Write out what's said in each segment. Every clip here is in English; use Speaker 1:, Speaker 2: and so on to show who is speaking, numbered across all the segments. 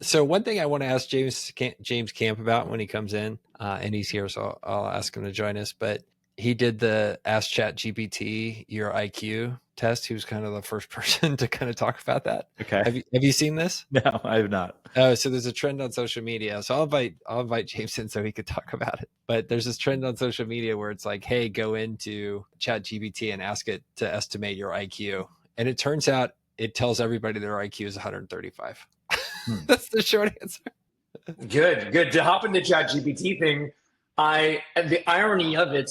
Speaker 1: So one thing I want to ask James Camp about when he comes in, and he's here, so I'll ask him to join us. But he did the Ask ChatGPT your IQ test. He was kind of the first person to kind of talk about that.
Speaker 2: Okay.
Speaker 1: Have you seen this?
Speaker 2: No, I have not.
Speaker 1: Oh, so there's a trend on social media. So I'll invite James in so he could talk about it. But there's this trend on social media where it's like, hey, go into ChatGPT and ask it to estimate your IQ. And it turns out it tells everybody their IQ is 135. That's the short answer.
Speaker 3: Good. To hop into ChatGPT thing, the irony of it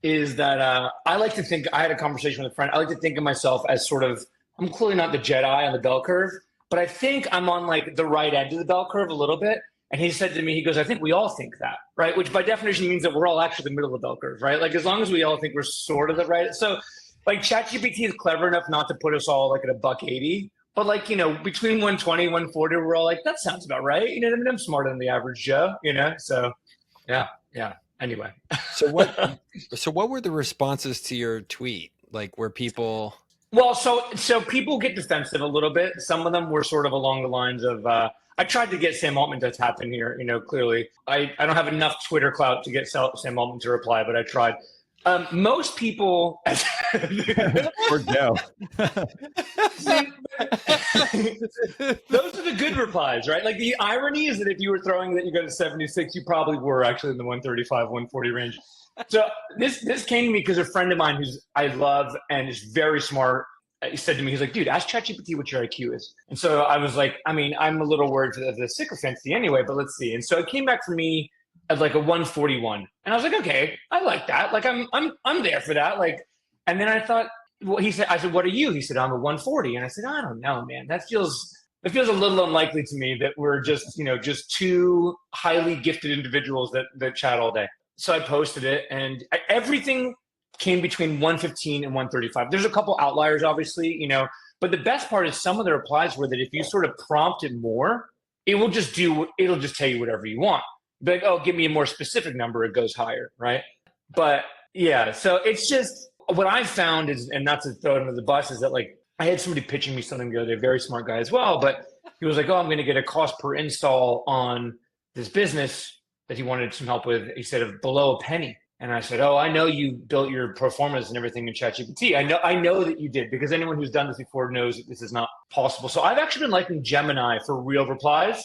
Speaker 3: is that I like to think, I had a conversation with a friend, I like to think of myself as sort of, I'm clearly not the Jedi on the bell curve, but I think I'm on like the right end of the bell curve a little bit. And he said to me, he goes, I think we all think that, right? Which by definition means that we're all actually the middle of the bell curve, right? Like as long as we all think we're sort of the right. So like ChatGPT is clever enough not to put us all like at a $1.80. But like, between 120, 140, we're all like, that sounds about right. You know what I mean? I'm smarter than the average Joe, So yeah. Anyway.
Speaker 1: So what were the responses to your tweet? Like where people...
Speaker 3: Well, so people get defensive a little bit. Some of them were sort of along the lines of, I tried to get Sam Altman to tap in here, clearly. I don't have enough Twitter clout to get Sam Altman to reply, but I tried. Most people,
Speaker 2: Or no.
Speaker 3: Those are the good replies, right? Like the irony is that if you were throwing that you got a 76, you probably were actually in the 135, 140 range. So this came to me because a friend of mine who's I love and is very smart. He said to me, he's like, dude, ask ChatGPT what your IQ is. And so I was like, I mean, I'm a little worried of the sycophancy anyway, but let's see. And so it came back for me at like a 141. And I was like, okay, I like that. Like I'm there for that. Like, and then I thought, well, I said, what are you? He said, I'm a 140. And I said, I don't know, man. It feels a little unlikely to me that we're just two highly gifted individuals that chat all day. So I posted it and everything came between 115 and 135. There's a couple outliers, obviously, but the best part is some of the replies were that if you sort of prompt it more, it'll just tell you whatever you want. But like, oh, give me a more specific number, it goes higher, right? But yeah, so it's just what I've found is, and not to throw it under the bus, is that like I had somebody pitching me something the other day, very smart guy as well, but he was like, oh, I'm going to get a cost per install on this business that he wanted some help with. He said of below a penny. And I said, oh, I know you built your pro formas and everything in ChatGPT. I know that you did, because anyone who's done this before knows that this is not possible. So I've actually been liking Gemini for real replies.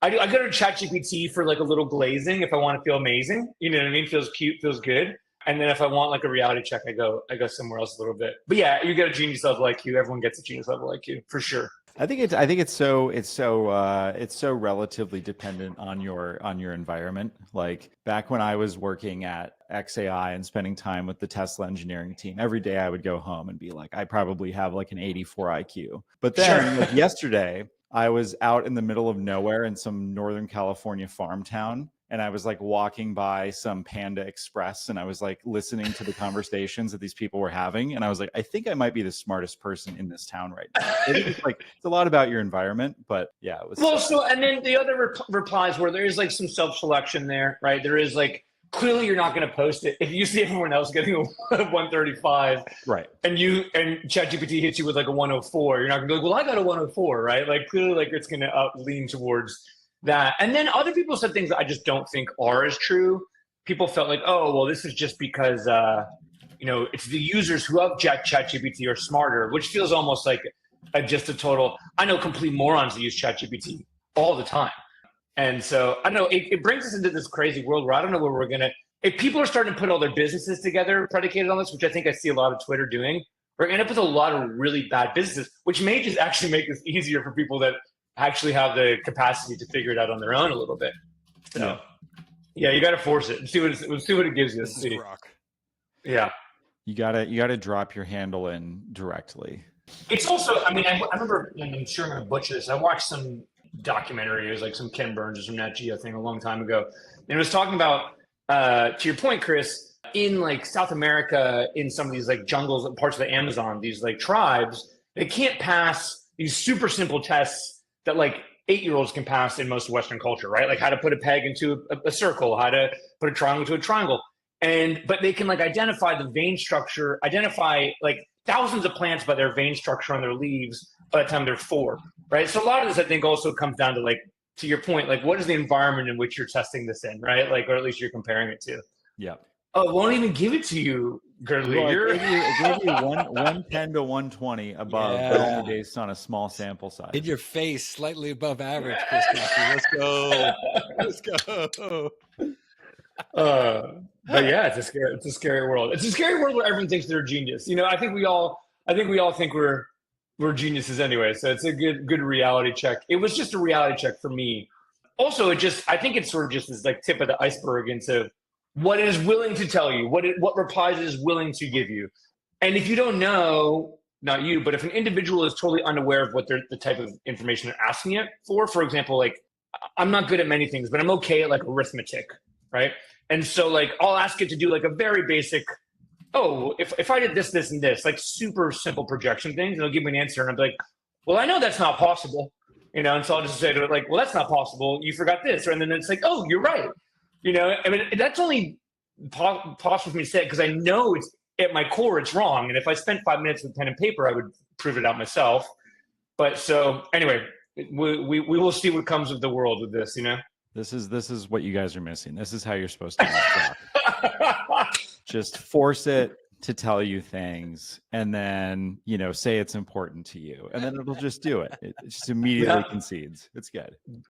Speaker 3: I go to ChatGPT for like a little glazing if I want to feel amazing. You know what I mean? Feels cute, feels good. And then if I want like a reality check, I go somewhere else a little bit. But yeah, you get a genius level IQ. Everyone gets a genius level IQ for sure.
Speaker 2: I think it's so relatively dependent on your environment. Like back when I was working at XAI and spending time with the Tesla engineering team, every day I would go home and be like, I probably have like an 84 IQ. But then like yesterday, I was out in the middle of nowhere in some Northern California farm town. And I was like walking by some Panda Express and I was like listening to the conversations that these people were having. And I was like, I think I might be the smartest person in this town right now. It's like, it's a lot about your environment, but yeah, it was.
Speaker 3: Well, so, and then the other replies where there is like some self-selection there, right? There is like, clearly you're not going to post it. If you see everyone else getting a 135,
Speaker 2: right,
Speaker 3: and ChatGPT hits you with like a 104, you're not going to be like, well, I got a 104, right? Like clearly like it's going to lean towards that. And then other people said things that I just don't think are as true. People felt like, oh, well, this is just because, it's the users who have ChatGPT are smarter, which feels almost like just a total, I know complete morons that use ChatGPT all the time. And so, I don't know, it brings us into this crazy world where I don't know where we're going to, if people are starting to put all their businesses together predicated on this, which I think I see a lot of Twitter doing, we're going to end up with a lot of really bad businesses, which may just actually make this easier for people that actually have the capacity to figure it out on their own a little bit. So, yeah, you got to force it and see what it gives you.
Speaker 1: This is rock.
Speaker 3: Yeah,
Speaker 2: you gotta drop your handle in directly.
Speaker 3: It's also, I mean, I remember, and I'm sure I'm going to butcher this. I watched some documentary. It was like some Ken Burns or some Nat Geo thing a long time ago, and it was talking about, to your point, Chris, in like South America, in some of these like jungles and parts of the Amazon, these like tribes, they can't pass these super simple tests that like 8-year-olds can pass in most Western culture, right? Like how to put a peg into a circle, how to put a triangle into a triangle. But they can like identify the vein structure, identify like thousands of plants by their vein structure on their leaves by the time they're 4, right? So a lot of this, I think, also comes down to like to your point, like what is the environment in which you're testing this in, right? Like, or at least you're comparing it to.
Speaker 2: Yeah.
Speaker 3: Oh, it won't even give it to you, Girdley.
Speaker 2: Well,
Speaker 3: You're
Speaker 2: it gave you 110 to 120 above, but only based on a small sample size.
Speaker 1: In your face, slightly above average, Christopher. Let's go. Let's go.
Speaker 3: But yeah, it's a scary world. It's a scary world where everyone thinks they're a genius. You know, I think we all think we're geniuses anyway. So it's a good reality check. It was just a reality check for me. Also, I think it's sort of just this like tip of the iceberg into what it is willing to tell you, what replies it is willing to give you. And if you don't know, not you, but if an individual is totally unaware of what the type of information they're asking it for example, like I'm not good at many things, but I'm okay at like arithmetic, right? And so like I'll ask it to do like a very basic, oh, if I did this, and this, like super simple projection things, and it'll give me an answer, and I'm like, well, I know that's not possible, you know, and so I'll just say to it like, well, that's not possible. You forgot this, and then it's like, oh, you're right. You know, I mean, that's only possible for me to say because I know it's at my core it's wrong. And if I spent 5 minutes with pen and paper, I would prove it out myself. But so anyway, we will see what comes of the world with this. You know,
Speaker 2: this is what you guys are missing. This is how you're supposed to just force it to tell you things, and then say it's important to you, and then it'll just do it. It just immediately concedes. It's good.